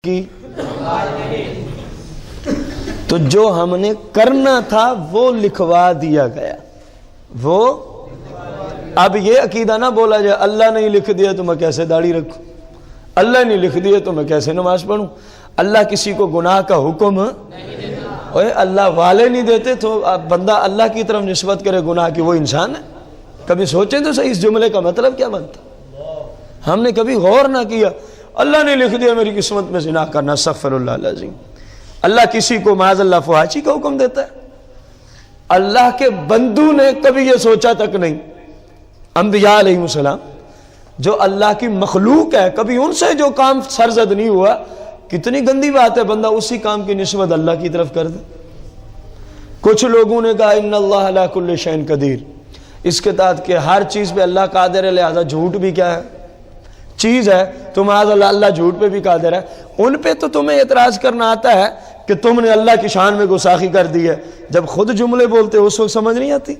کی؟ تو جو ہم نے کرنا تھا وہ لکھوا دیا گیا. وہ اب یہ عقیدہ نہ بولا جائے اللہ نے ہی لکھ دیا تو میں کیسے داڑھی رکھوں، اللہ نے لکھ دیا تو میں کیسے نماز پڑھوں. اللہ کسی کو گناہ کا حکم اللہ والے نہیں دیتے تو بندہ اللہ کی طرف نسبت کرے گناہ کی، وہ انسان ہے؟ کبھی سوچیں تو صحیح اس جملے کا مطلب کیا بنتا؟ ہم نے کبھی غور نہ کیا. اللہ نے لکھ دیا میری قسمت میں زنا کرنا، استغفر اللہ العظیم. اللہ کسی کو معاذ اللہ فحاشی کا حکم دیتا ہے؟ اللہ کے بندو نے کبھی یہ سوچا تک نہیں. انبیاء علیہ السلام جو اللہ کی مخلوق ہے، کبھی ان سے جو کام سرزد نہیں ہوا. کتنی گندی بات ہے بندہ اسی کام کی نسبت اللہ کی طرف کر دے. کچھ لوگوں نے کہا ان اللہ علی کل شیء قدیر، اس کے تحت کہ ہر چیز پہ اللہ قادر ہے، لہذا جھوٹ بھی کیا ہے؟ چیز ہے. تو معاذ اللہ اللہ جھوٹ پہ بھی قادر ہے. ان پہ تو تمہیں اعتراض کرنا آتا ہے کہ تم نے اللہ کی شان میں گستاخی کر دی ہے، جب خود جملے بولتے اس وقت سمجھ نہیں آتی.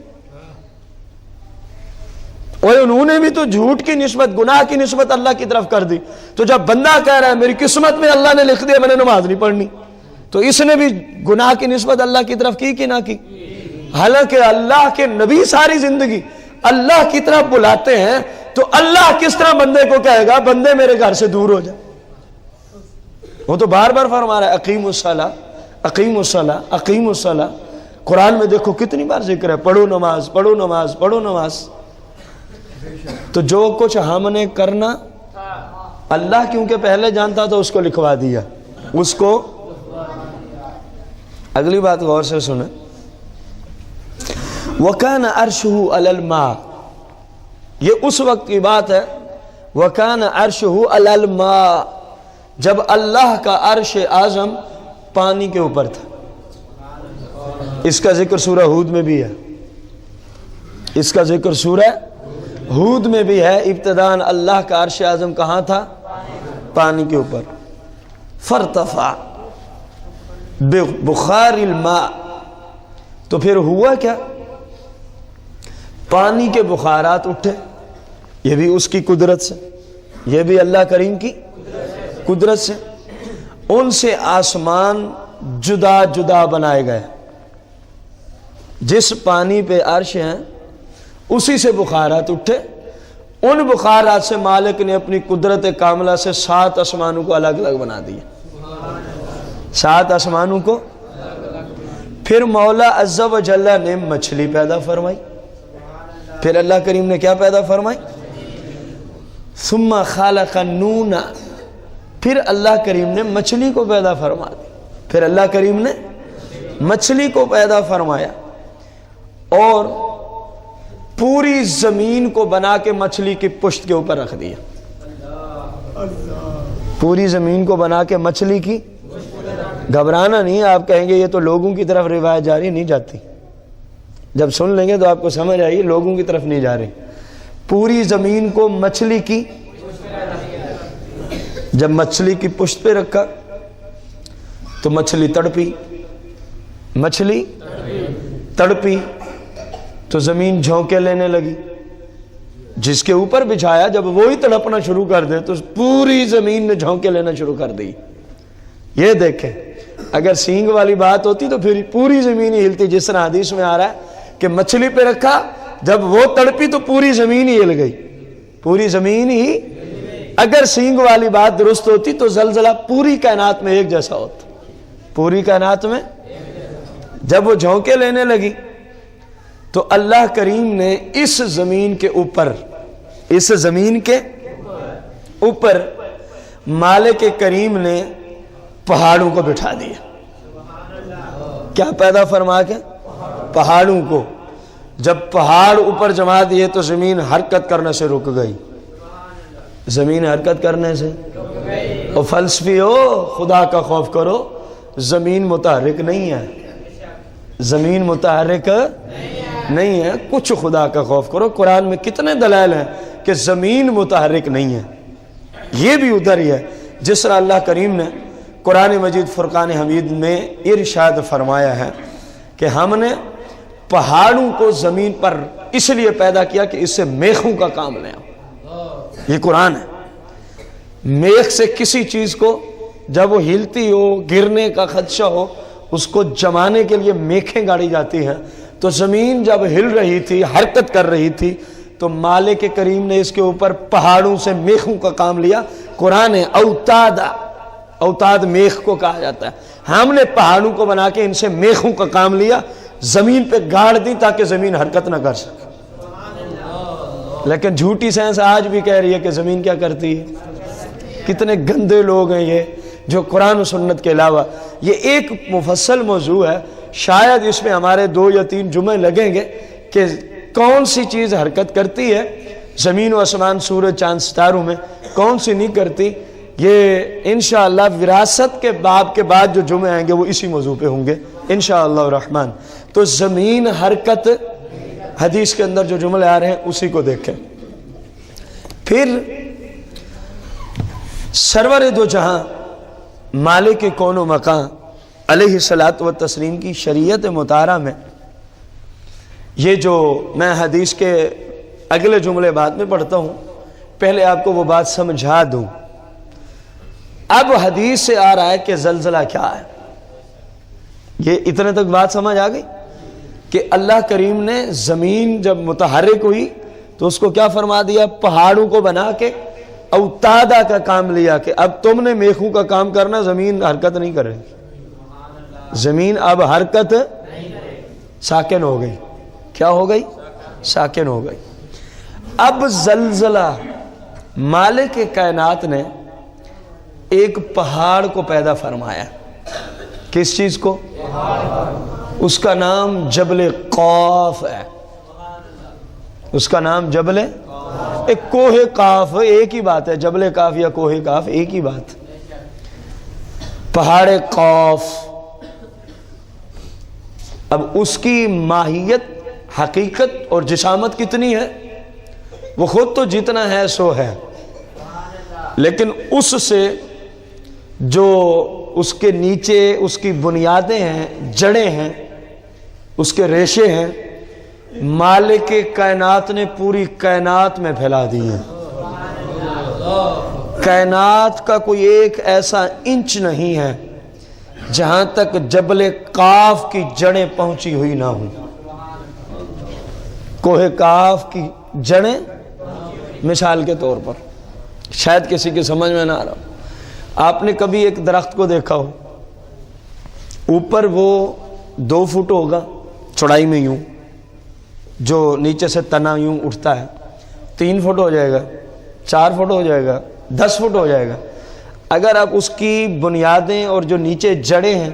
اور انہوں نے بھی تو جھوٹ کی نسبت، گناہ کی نسبت اللہ کی طرف کر دی. تو جب بندہ کہہ رہا ہے میری قسمت میں اللہ نے لکھ دیا میں نے نماز نہیں پڑھنی، تو اس نے بھی گناہ کی نسبت اللہ کی طرف کی کہ نہ کی؟ حالانکہ اللہ کے نبی ساری زندگی اللہ کی طرف بلاتے ہیں، تو اللہ کس طرح بندے کو کہے گا بندے میرے گھر سے دور ہو جائے؟ وہ تو بار بار فرما رہا ہے اقیم الصلاۃ، اقیم الصلاۃ، اقیم الصلاۃ. قرآن میں دیکھو کتنی بار ذکر ہے پڑھو نماز، پڑھو نماز، پڑھو نماز. تو جو کچھ ہم نے کرنا اللہ کیونکہ پہلے جانتا تھا اس کو لکھوا دیا. اس کو اگلی بات غور سے سنیں. وَكَانَ عَرْشُهُ عَلَى الْمَاءِ، یہ اس وقت کی بات ہے. وَكَانَ عَرْشُهُ عَلَى الْمَاءِ، جب اللہ کا عرش اعظم پانی کے اوپر تھا. اس کا ذکر سورہ ہود میں بھی ہے، اس کا ذکر سورہ ہود میں بھی ہے. ابتداً اللہ کا عرش اعظم کہاں تھا؟ پانی کے اوپر. فارتفع بخار الماء، تو پھر ہوا کیا؟ پانی کے بخارات اٹھے. یہ بھی اس کی قدرت سے، یہ بھی اللہ کریم کی قدرت سے. ان سے آسمان جدا جدا بنائے گئے. جس پانی پہ عرش ہیں اسی سے بخارات اٹھے. ان بخارات سے مالک نے اپنی قدرت کاملہ سے 7 آسمانوں کو الگ الگ بنا دیا. 7 آسمانوں کو. پھر مولا عز و جل نے مچھلی پیدا فرمائی. پھر اللہ کریم نے کیا پیدا فرمائی؟ ثم خلق النون، پھر اللہ کریم نے مچھلی کو پیدا فرما دی. پھر اللہ کریم نے مچھلی کو پیدا فرمایا اور پوری زمین کو بنا کے مچھلی کی پشت کے اوپر رکھ دیا. پوری زمین کو بنا کے مچھلی کی. گھبرانا نہیں، آپ کہیں گے یہ تو لوگوں کی طرف روایت جاری نہیں جاتی. جب سن لیں گے تو آپ کو سمجھ آئیے لوگوں کی طرف نہیں جا رہی. پوری زمین کو مچھلی کی، جب مچھلی کی پشت پہ رکھا تو مچھلی تڑپی. مچھلی تڑپی تو زمین جھونکے لینے لگی. جس کے اوپر بچھایا جب وہی تڑپنا شروع کر دے تو پوری زمین نے جھونکے لینا شروع کر دی. یہ دیکھیں اگر سینگ والی بات ہوتی تو پھر پوری زمین ہی ہلتی. جس طرح حدیث میں آ رہا ہے کہ مچھلی پہ رکھا، جب وہ تڑپی تو پوری زمین ہی ہل گئی. پوری زمین ہی. اگر سینگ والی بات درست ہوتی تو زلزلہ پوری کائنات میں ایک جیسا ہوتا. پوری کائنات میں. جب وہ جھونکے لینے لگی تو اللہ کریم نے اس زمین کے اوپر، اس زمین کے اوپر مالک کریم نے پہاڑوں کو بٹھا دیا. کیا پیدا فرما کے؟ پہاڑوں کو. جب پہاڑ اوپر جما دیے تو زمین حرکت کرنے سے رک گئی. زمین حرکت کرنے سے. اور فلسفی ہو، خدا کا خوف کرو، زمین متحرک نہیں ہے. زمین متحرک نہیں ہے. کچھ خدا کا خوف کرو. قرآن میں کتنے دلائل ہیں کہ زمین متحرک نہیں ہے. یہ بھی ادھر ہی ہے جس طرح اللہ کریم نے قرآن مجید فرقان حمید میں ارشاد فرمایا ہے کہ ہم نے پہاڑوں کو زمین پر اس لیے پیدا کیا کہ اس سے میخوں کا کام لیں. یہ قرآن ہے. میخ سے کسی چیز کو جب وہ ہلتی ہو، گرنے کا خدشہ ہو، اس کو جمانے کے لیے میخیں گاڑی جاتی ہیں، تو زمین جب ہل رہی تھی، حرکت کر رہی تھی، تو مالک کریم نے اس کے اوپر پہاڑوں سے میخوں کا کام لیا۔ قرآن ہے اوتاد میخ کو کہا جاتا ہے، ہم نے پہاڑوں کو بنا کے ان سے میخوں کا کام لیا، زمین پہ گاڑ دی تاکہ زمین حرکت نہ کر سکے۔ لیکن جھوٹی سائنس آج بھی کہہ رہی ہے کہ زمین کیا کرتی ہے۔ کتنے گندے لوگ ہیں یہ جو قرآن و سنت کے علاوہ، یہ ایک مفصل موضوع ہے، شاید اس میں ہمارے 2 یا 3 جمعے لگیں گے کہ کون سی چیز حرکت کرتی ہے زمین و آسمان، سورج، چاند، ستاروں میں، کون سی نہیں کرتی۔ یہ انشاءاللہ وراثت کے باب کے بعد جو جمعے آئیں گے وہ اسی موضوع پہ ہوں گے انشاءاللہ الرحمن۔ تو زمین حرکت، حدیث کے اندر جو جملے آ رہے ہیں اسی کو دیکھیں۔ پھر سرور دو جہاں مالک کون و مکان علیہ الصلاۃ والتسلیم کی شریعت مطہرہ میں، یہ جو میں حدیث کے اگلے جملے بعد میں پڑھتا ہوں، پہلے آپ کو وہ بات سمجھا دوں۔ اب حدیث سے آ رہا ہے کہ زلزلہ کیا ہے، یہ اتنے تک بات سمجھ آ گئی کہ اللہ کریم نے زمین جب متحرک ہوئی تو اس کو کیا فرما دیا، پہاڑوں کو بنا کے اوتادا کا کام لیا کہ اب تم نے میخوں کا کام کرنا، زمین حرکت نہیں کرے گی، زمین اب حرکت ساکن ہو گئی۔ کیا ہو گئی؟ ساکن ہو گئی۔ اب زلزلہ، مالک کائنات نے ایک پہاڑ کو پیدا فرمایا۔ کس چیز کو؟ اس کا نام جبل قاف ہے۔ اس کا نام جبل، ایک کوہ قاف، ایک ہی بات ہے، جبل قاف یا کوہ قاف ایک ہی بات، پہاڑ قاف۔ اب اس کی ماہیت، حقیقت اور جسامت کتنی ہے، وہ خود تو جتنا ہے سو ہے، لیکن اس سے جو اس کے نیچے اس کی بنیادیں ہیں، جڑیں ہیں، اس کے ریشے ہیں، مالک کائنات نے پوری کائنات میں پھیلا دی ہیں۔ کائنات کا کوئی ایک ایسا انچ نہیں ہے جہاں تک جبل قاف کی جڑیں پہنچی ہوئی نہ ہوں۔ کوہ قاف کی جڑیں، مثال کے طور پر، شاید کسی کے سمجھ میں نہ آ رہا ہو، آپ نے کبھی ایک درخت کو دیکھا ہو، اوپر وہ 2 فٹ ہوگا چوڑائی میں، یوں جو نیچے سے تنا یوں اٹھتا ہے 3 فٹ ہو جائے گا، 4 فٹ ہو جائے گا، 10 فٹ ہو جائے گا۔ اگر آپ اس کی بنیادیں اور جو نیچے جڑیں ہیں،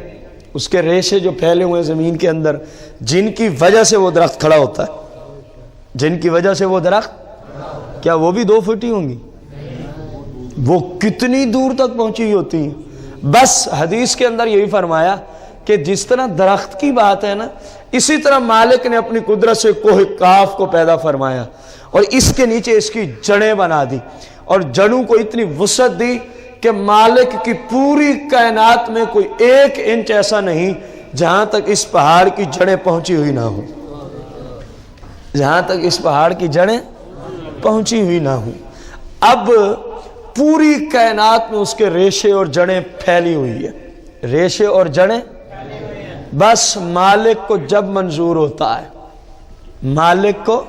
اس کے ریشے جو پھیلے ہوئے ہیں زمین کے اندر، جن کی وجہ سے وہ درخت کھڑا ہوتا ہے، جن کی وجہ سے وہ درخت، کیا وہ بھی 2 فٹ ہی ہوں گی؟ وہ کتنی دور تک پہنچی ہوتی ہیں۔ بس حدیث کے اندر یہی فرمایا کہ جس طرح درخت کی بات ہے نا، اسی طرح مالک نے اپنی قدرت سے کوہ قاف کو پیدا فرمایا اور اس کے نیچے اس کی جڑیں بنا دی، اور جڑوں کو اتنی وسعت دی کہ مالک کی پوری کائنات میں کوئی 1 انچ ایسا نہیں جہاں تک اس پہاڑ کی جڑیں پہنچی ہوئی نہ ہوں، جہاں تک اس پہاڑ کی جڑیں پہنچی ہوئی نہ ہوں۔ اب پوری کائنات میں اس کے ریشے اور جڑیں پھیلی ہوئی ہے، ریشے اور جڑیں، بس مالک کو جب منظور ہوتا ہے، مالک کو،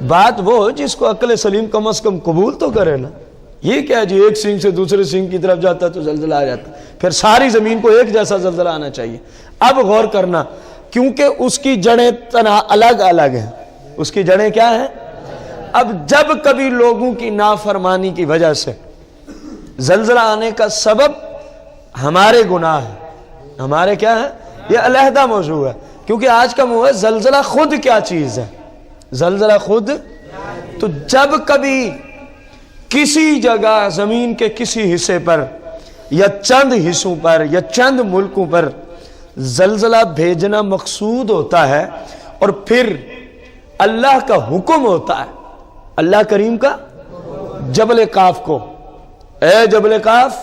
بات وہ جس کو عقل سلیم کم از کم قبول تو کرے نا، یہ کیا جی ایک سینگ سے دوسرے سینگ کی طرف جاتا ہے تو زلزلہ آ جاتا ہے، پھر ساری زمین کو ایک جیسا زلزلہ آنا چاہیے۔ اب غور کرنا، کیونکہ اس کی جڑیں تنہا الگ الگ ہیں، اس کی جڑیں کیا ہیں؟ اب جب کبھی لوگوں کی نافرمانی کی وجہ سے زلزلہ آنے کا سبب ہمارے گناہ ہیں، ہمارے کیا ہیں، یہ علیحدہ موضوع ہے، کیونکہ آج کا موضوع ہے زلزلہ خود کیا چیز ہے، زلزلہ خود۔ تو جب کبھی کسی جگہ زمین کے کسی حصے پر یا چند حصوں پر یا چند ملکوں پر زلزلہ بھیجنا مقصود ہوتا ہے، اور پھر اللہ کا حکم ہوتا ہے، اللہ کریم کا، جبل قاف کو، اے جبل قاف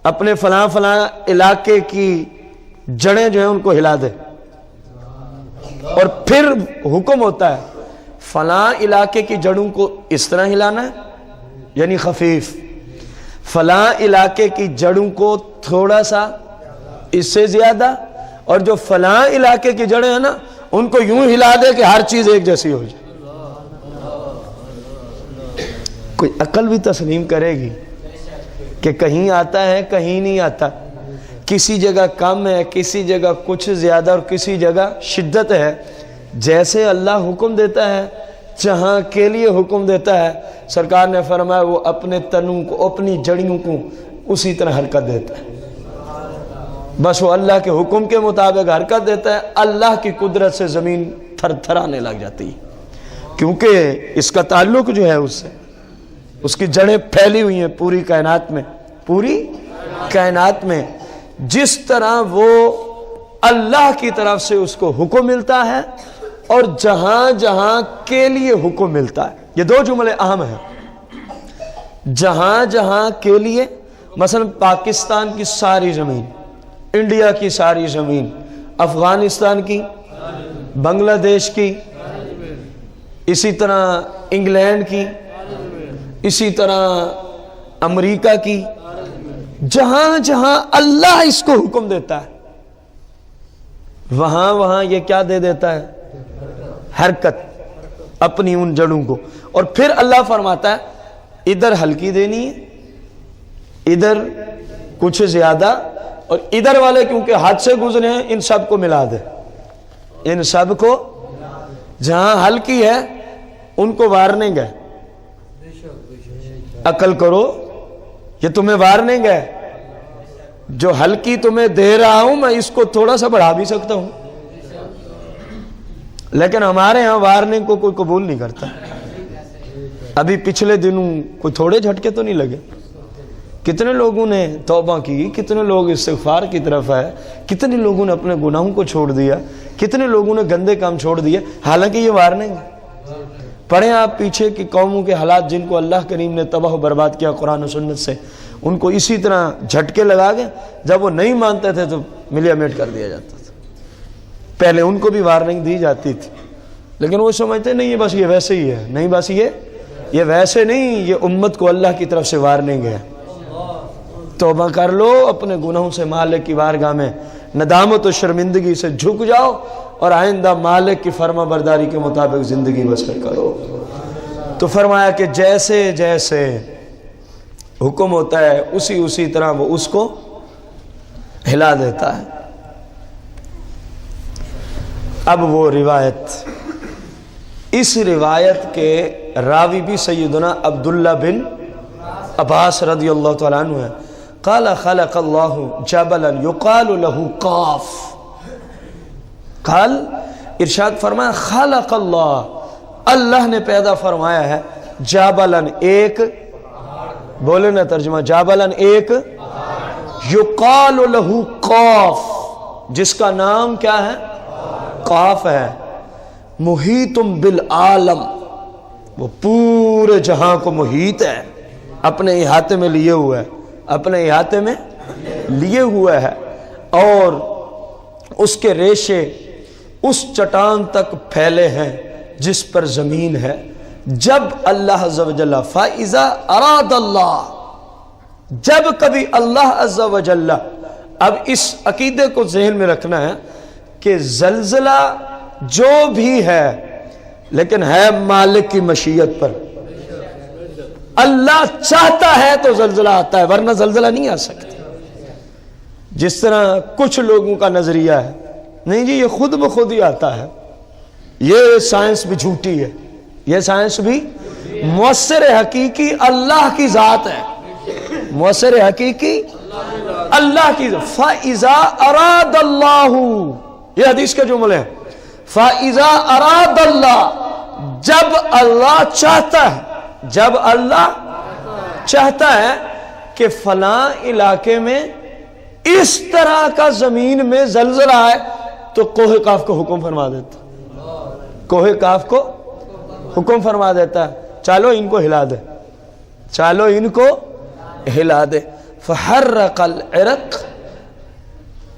اپنے فلاں فلاں علاقے کی جڑیں جو ہیں ان کو ہلا دے، اور پھر حکم ہوتا ہے فلاں علاقے کی جڑوں کو اس طرح ہلانا ہے، یعنی خفیف، فلاں علاقے کی جڑوں کو تھوڑا سا اس سے زیادہ، اور جو فلاں علاقے کی جڑیں ہیں نا ان کو یوں ہلا دے کہ ہر چیز ایک جیسی ہو جائے۔ کوئی عقل بھی تسلیم کرے گی کہ کہیں آتا ہے کہیں نہیں آتا، کسی جگہ کم ہے، کسی جگہ کچھ زیادہ اور کسی جگہ شدت ہے۔ جیسے اللہ حکم دیتا ہے جہاں کے لیے حکم دیتا ہے، سرکار نے فرمایا وہ اپنے تنوں کو، اپنی جڑیوں کو اسی طرح حرکت دیتا ہے۔ بس وہ اللہ کے حکم کے مطابق حرکت دیتا ہے، اللہ کی قدرت سے زمین تھر تھرانے لگ جاتی ہے، کیونکہ اس کا تعلق جو ہے اس سے، اس کی جڑیں پھیلی ہوئی ہیں پوری کائنات میں، پوری کائنات میں۔ جس طرح وہ اللہ کی طرف سے اس کو حکم ملتا ہے اور جہاں جہاں کے لیے حکم ملتا ہے، یہ دو جملے اہم ہیں۔ جہاں جہاں کے لیے، مثلا پاکستان کی ساری زمین، انڈیا کی ساری زمین، افغانستان کی، بنگلہ دیش کی، اسی طرح انگلینڈ کی، اسی طرح امریکہ کی، جہاں جہاں اللہ اس کو حکم دیتا ہے وہاں وہاں یہ کیا دے دیتا ہے؟ حرکت، اپنی ان جڑوں کو۔ اور پھر اللہ فرماتا ہے ادھر ہلکی دینی ہے، ادھر کچھ زیادہ، اور ادھر والے کیونکہ حد سے گزرے ہیں ان سب کو ملا دے، ان سب کو، جہاں ہلکی ہے ان کو وارننگ ہے، عقل کرو، یہ تمہیں وارننگ ہے، جو ہلکی تمہیں دے رہا ہوں میں اس کو تھوڑا سا بڑھا بھی سکتا ہوں، لیکن ہمارے ہاں وارننگ کو کوئی قبول نہیں کرتا۔ ابھی پچھلے دنوں کوئی تھوڑے جھٹکے تو نہیں لگے، کتنے لوگوں نے توبہ کی، کتنے لوگ استغفار کی طرف آئے، کتنے لوگوں نے اپنے گناہوں کو چھوڑ دیا، کتنے لوگوں نے گندے کام چھوڑ دیے، حالانکہ یہ وارننگ ہے۔ پڑھیں آپ پیچھے کی قوموں کے حالات جن کو اللہ کریم نے تباہ و برباد کیا قرآن و سنت سے، ان کو اسی طرح جھٹکے لگا گئے، جب وہ نہیں مانتے تھے تو ملیا میٹ کر دیا جاتا تھا۔ پہلے ان کو بھی وارننگ دی جاتی تھی، لیکن وہ سمجھتے نہیں بس یہ ویسے ہی ہے، نہیں بس یہ ویسے نہیں، یہ امت کو اللہ کی طرف سے وارننگ ہے۔ توبہ کر لو، اپنے گناہوں سے مالک کی بارگاہ میں ندامت و شرمندگی سے جھک جاؤ اور آئندہ مالک کی فرما برداری کے مطابق زندگی بسر کرو۔ تو فرمایا کہ جیسے جیسے حکم ہوتا ہے اسی طرح وہ اس کو ہلا دیتا ہے۔ اب وہ روایت، اس روایت کے راوی بھی سیدنا عبداللہ بن عباس رضی اللہ تعالیٰ عنہ ہے۔ قال خلق اللہ جبلا یقال له قاف، قال ارشاد فرمایا خلق اللہ نے پیدا فرمایا ہے جبلا ایک، بولے نا ترجمہ، جبلا ایک، یقال له قاف جس کا نام کیا ہے؟ قاف ہے، محیط بالعالم، وہ پورے جہاں کو محیط ہے، اپنے احاطے میں لیے ہوا ہے، اپنے احاطے میں لیے ہوا ہے، اور اس کے ریشے اس چٹان تک پھیلے ہیں جس پر زمین ہے۔ جب اللہ عز و جل فَإِذَا أَرَادَ اللَّهُ، جب کبھی اللہ عز و جل، اب اس عقیدے کو ذہن میں رکھنا ہے کہ زلزلہ جو بھی ہے لیکن ہے مالک کی مشیت پر، اللہ چاہتا ہے تو زلزلہ آتا ہے، ورنہ زلزلہ نہیں آ سکتا۔ جس طرح کچھ لوگوں کا نظریہ ہے نہیں جی یہ خود بخود ہی آتا ہے، یہ سائنس بھی جھوٹی ہے، یہ سائنس بھی، مؤثر حقیقی اللہ کی ذات ہے، مؤثر حقیقی اللہ کی ذات۔ فَإِذَا أَرَادَ اللَّهُ، یہ حدیث کے جملے ہیں، فَإِذَا أَرَادَ اللَّهُ، جب اللہ چاہتا ہے، جب اللہ چاہتا ہے کہ فلاں علاقے میں اس طرح کا زمین میں زلزلہ آئے تو کوہ کاف کو حکم فرما دیتا، کوہ کاف کو حکم فرما دیتا ہے چالو ان کو ہلا دے، چالو ان کو ہلا دے۔ فحرق العرق،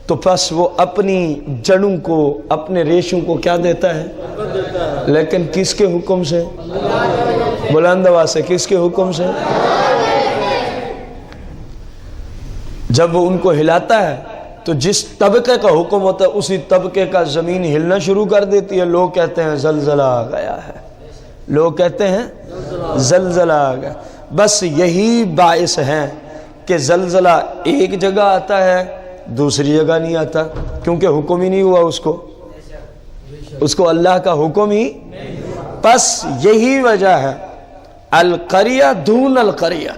تو پس وہ اپنی جڑوں کو، اپنے ریشوں کو کیا دیتا ہے؟ لیکن کس کے حکم سے؟ بلند آواز سے، کس کے حکم سے؟ جب وہ ان کو ہلاتا ہے تو جس طبقے کا حکم ہوتا ہے اسی طبقے کا زمین ہلنا شروع کر دیتی ہے. لوگ کہتے ہیں زلزلہ آ گیا ہے, لوگ کہتے ہیں زلزلہ آ گیا. بس یہی باعث ہے کہ زلزلہ ایک جگہ آتا ہے دوسری جگہ نہیں آتا, کیونکہ حکم ہی نہیں ہوا اس کو اللہ کا حکم ہی. بس یہی وجہ ہے القریہ دون القریہ,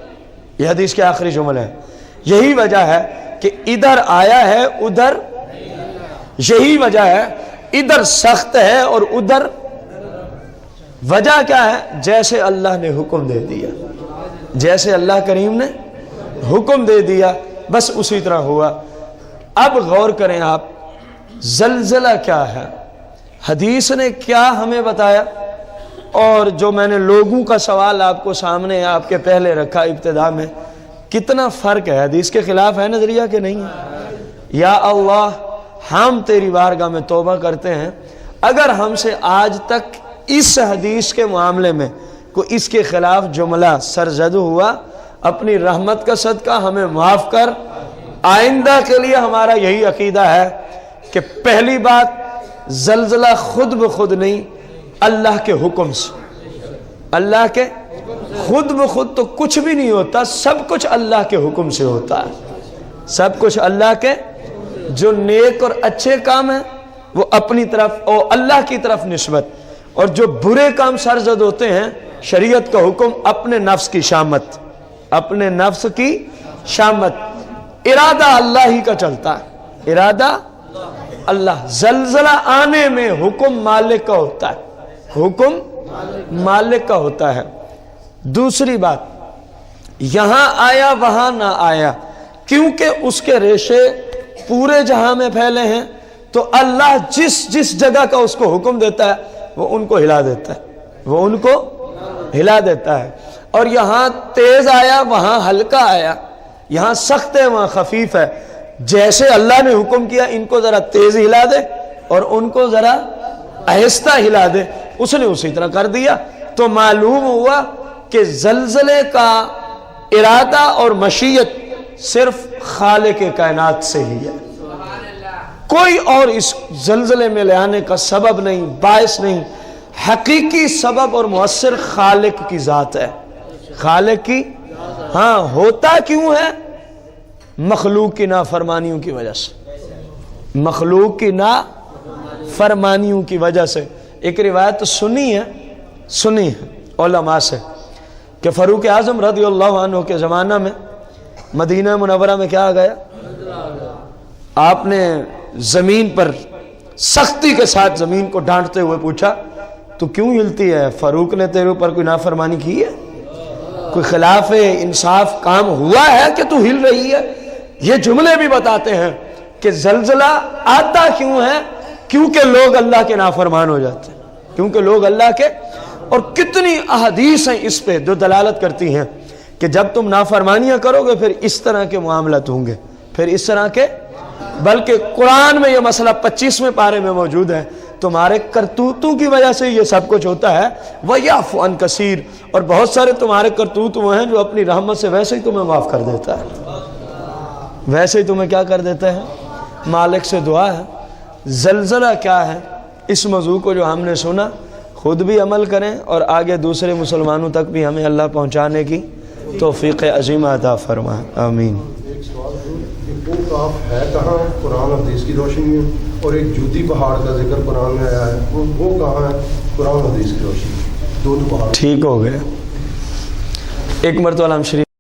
یہ حدیث کے آخری جملہ ہے. یہی وجہ ہے کہ ادھر آیا ہے ادھر, یہی وجہ ہے ادھر سخت ہے اور ادھر. وجہ کیا ہے؟ جیسے اللہ نے حکم دے دیا, جیسے اللہ کریم نے حکم دے دیا بس اسی طرح ہوا. اب غور کریں آپ, زلزلہ کیا ہے, حدیث نے کیا ہمیں بتایا, اور جو میں نے لوگوں کا سوال آپ کو سامنے آپ کے پہلے رکھا ابتدا میں, کتنا فرق ہے؟ حدیث کے خلاف ہے نظریہ کہ نہیں ہے؟ یا اللہ, ہم تیری بارگاہ میں توبہ کرتے ہیں اگر ہم سے آج تک اس حدیث کے معاملے میں کوئی اس کے خلاف جملہ سرزد ہوا, اپنی رحمت کا صدقہ ہمیں معاف کر. آئندہ کے لیے ہمارا یہی عقیدہ ہے کہ پہلی بات زلزلہ خود بخود نہیں, اللہ کے حکم سے. اللہ کے خود بخود تو کچھ بھی نہیں ہوتا, سب کچھ اللہ کے حکم سے ہوتا ہے. سب کچھ اللہ کے, جو نیک اور اچھے کام ہیں وہ اپنی طرف اور اللہ کی طرف نسبت, اور جو برے کام سرزد ہوتے ہیں شریعت کا حکم اپنے نفس کی شامت, اپنے نفس کی شامت. ارادہ اللہ ہی کا چلتا ہے, ارادہ اللہ. زلزلہ آنے میں حکم مالک کا ہوتا ہے, حکم مالک کا ہوتا ہے. دوسری بات, یہاں آیا وہاں نہ آیا, کیونکہ اس کے ریشے پورے جہاں میں پھیلے ہیں, تو اللہ جس جس جگہ کا اس کو حکم دیتا ہے وہ ان کو ہلا دیتا ہے, وہ ان کو ہلا دیتا ہے. اور یہاں تیز آیا وہاں ہلکا آیا, یہاں سخت ہے وہاں خفیف ہے. جیسے اللہ نے حکم کیا ان کو ذرا تیز ہلا دے اور ان کو ذرا آہستہ ہلا دے, اس نے اسی طرح کر دیا. تو معلوم ہوا کہ زلزلے کا ارادہ اور مشیت صرف خالق کائنات سے ہی ہے, کوئی اور اس زلزلے میں لے آنے کا سبب نہیں, باعث نہیں. حقیقی سبب اور مؤثر خالق کی ذات ہے, خالق کی. ہاں, ہوتا کیوں ہے؟ مخلوق کی نافرمانیوں کی وجہ سے, مخلوق کی نافرمانیوں کی وجہ سے. ایک روایت سنی ہے علماء سے کہ فاروق اعظم رضی اللہ عنہ کے زمانہ میں مدینہ منورہ میں کیا آ گیا, آپ نے زمین پر سختی کے ساتھ زمین کو ڈانٹتے ہوئے پوچھا تو کیوں ہلتی ہے؟ فاروق نے تیرے اوپر کوئی نافرمانی کی ہے؟ کوئی خلاف انصاف کام ہوا ہے کہ تو ہل رہی ہے؟ یہ جملے بھی بتاتے ہیں کہ زلزلہ آتا کیوں ہے, کیونکہ لوگ اللہ کے نافرمان ہو جاتے ہیں, کیونکہ لوگ اللہ کے. اور کتنی احادیث ہیں اس پہ جو دلالت کرتی ہیں کہ جب تم نافرمانیاں کرو گے پھر اس طرح کے معاملات ہوں گے, پھر اس طرح کے. بلکہ قرآن میں یہ مسئلہ 25ویں پارے میں موجود ہے, تمہارے کرتوتوں کی وجہ سے یہ سب کچھ ہوتا ہے. وَيَعْفُ عَنْ كَثِيرٍ, اور بہت سارے تمہارے کرتوت وہ ہیں جو اپنی رحمت سے ویسے ہی تمہیں معاف کر دیتا ہے, ویسے ہی تمہیں کیا کر دیتا ہے, مالک سے دعا ہے. زلزلہ کیا ہے, اس موضوع کو جو ہم نے سنا خود بھی عمل کریں اور آگے دوسرے مسلمانوں تک بھی ہمیں اللہ پہنچانے کی توفیق عظیمہ عطا فرمائے, آمین. ایک سوال کہ وہ کاف ہے کہاں قرآن حدیث کی روشنی میں, اور ایک جودی پہاڑ کا ذکر قرآن میں آیا ہے, وہ کہاں ہے قرآن حدیث کی روشنی میں؟ دو پہاڑ. ٹھیک ہو گئے. ایک مرتبہ ہم شریف